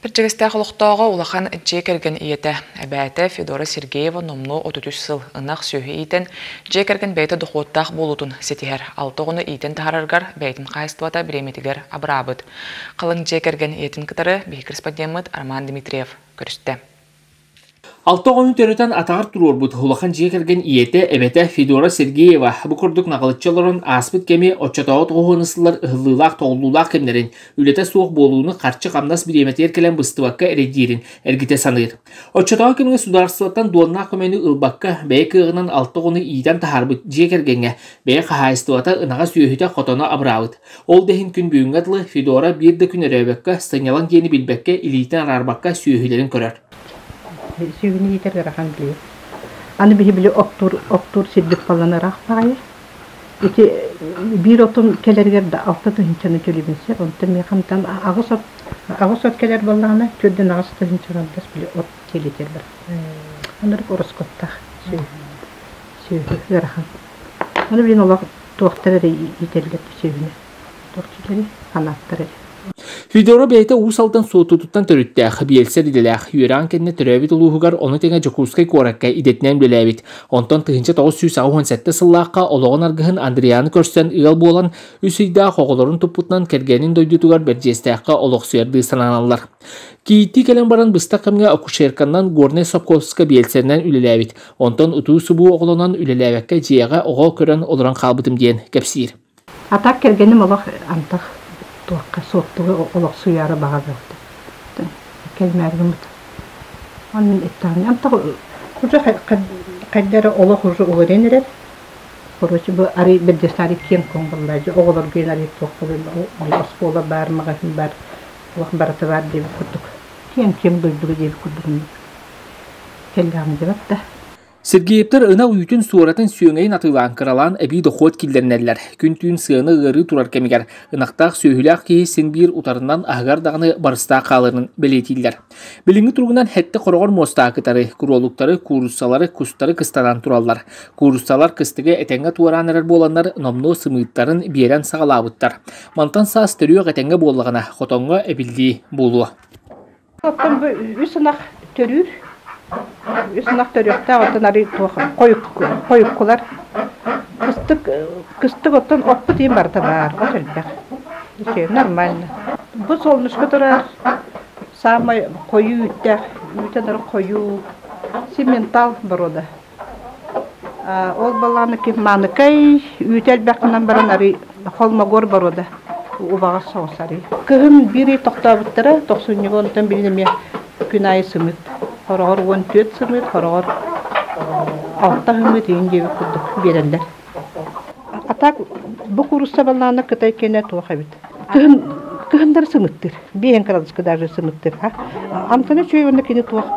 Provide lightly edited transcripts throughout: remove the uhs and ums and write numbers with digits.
Пірчігісті құлықтауға улахан жекерген иеті әбәті Федора Сергеева номну 33 сыл ынақ сөйі ейтін жекерген бәйті дұқуыттақ болутын сетігер. Алтығыны ейтін тағарырғар бәйтін қайыстуата біреметігер абырабыд. Қалың жекерген иетін кітары бей корреспондент Арман Дмитриев көрісті. Алтоғыны төрөтен атағыр тұрор бұд хулахан жекерген иеті әбәті Федора Сергеева бұқырдық нағылытчаларын аспыт кеме отчатауы тұғынысылар ұғылылақ тоғылулақ кемдерін үлеті суық болуыны қарчы қамнас біреметер келен бұстываққа әредерін әргіте саныр. Отчатауы кемге сударсылаттан дуанна көмені ұлбаққа бәй кығынан алтоғыны иеден тахарбыт жекергенге бәй қағайыстывата ұнаға сүйөхіте қотона абырауыд. Ол дәхін күн бүйінғадылы Федора бірді күн әрәбәкқа станялан кені білбәкке илейтен арарбаққа сүйөхілерін көрір. Сүйгіні етер ғарахан біле. Аны біле оқтур седбек баланы рақпағайы. Эти бір отын келергерді алты тұхынчаны төлебінсе, онтын мен қамтан ағыс от келер балағына төлден ағыс тұхынчағандас біле от келетер бір. Анырық орыс көттақ сүйгі ғарахан. Аны білен олақ тоқтары етерлерді сүйгіні. Тоқтылары қанаттары. Федора бәйті ұсалдан соғытуттан түріттәқ, биелсер иделәқ, үйеран кәдіне түрәбет ұлуғығар оны теңе Жокускай қоракка идетінен біләбет. Онтан 1997 сыллаққа олығын арғығын Андреяны көрсен ұйал болан үсейді қоғыларын тұппытынан кәргенін дойдутуғар бәржестәққа олық сүйерді сананалар. Кейті кәлін баран бұстақ кәмге акушерканнан Горне Сапковска биелсерінен үлеләбет. Онтан ұту сұбу оғылынан үлеләбәкке жияға оғыл көрін олыран қалбытым дейін кәпсир. Атақ кәргенім олық антақ. Туаққа соқтығы олық сұяры баға бөкті. Кәлмәргім бұд. Оның еттағын. Антағы ұжы қайдары олық ұжы ұғырен ерер. Құрышы бұл арай бірдесі кен көңгілді. Оғылар бейін арай тоқылы. Осқола бар, мағасын бар. Олық бараты бар деп күрдік. Кен бұлдығы деп күрдігін. Кәлгағын деп атты. Сергеевтер ына уютун суоратын сүйөңейін атылан кыралан әбей дохот килдернеллер. Күн түйін сыны ғыры турар кемегер. Инақтақ сөйіләқ кейі сен бір ұтарынан ағар дағыны барыста қалырын білетейлер. Біліңі тұрғынан хәтті қорғыр моста акытары, күролуктары, куруссалары, кустары кыстадан туралар. Куруссалар кыстығы әтәңгі туаранырар боланар номно сымыттарын берен сағалабыттар. Мантан саас төріөк әтәңгі болығына, қотонға әбілді болуы. Үсінақ төректі оттан арай қойып құлар. Кыстық оттан оппы дейін барда бар. От өлбәқ. Нормально. Бұл солнышқы тұрар. Самай қойу үттәқ. Үттәдір қойу. Сементал бар ода. Ол баланы кеп манықай. Үт әлбәқінен баран арай холмагор бар ода. Убаға соғыс арай. Кығын бірі тоқтабыттыра. 90-ні білінеме күн айы сымыт. Хорогор 14 сымыт, хорогор 6 сымыт еңгебі күрдік берелер. Атақ бұл курусса баланы кытай кене туақа бит. Кығындар сымыттыр. Бейін кырадысқы даже сымыттыр. Антыны чөйвені кене туақ.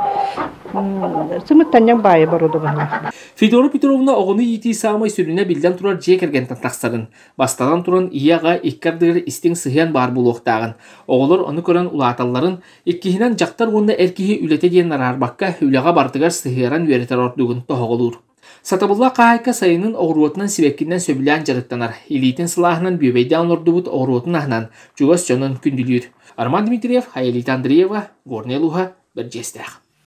Сымыттаннан байы бар оды бағына. Федора Петровна оғыны еті сағымай сүріне білден тұрар жекерген тақтақсарын. Бастаған тұран ияға иккардығыр істің сығиян бар бұл оқтағын. Оғылыр оны көрін ұлаталарын, еккейінен жақтар онына әркеге үлеті дейін арарбаққа үліға бардығар сығиян өретер ордығын тоғылыр. Сатабылла қағайқа сайының оғыруатынан себеккінен сөбілән жарықтанар. Елейтін сылағынан бөбейден ордығыт оғыруатын ағынан жүгас жонын күнділер. Арман Дмитриев, Хаялит Андреева, Горне Луха, бір жестәқ.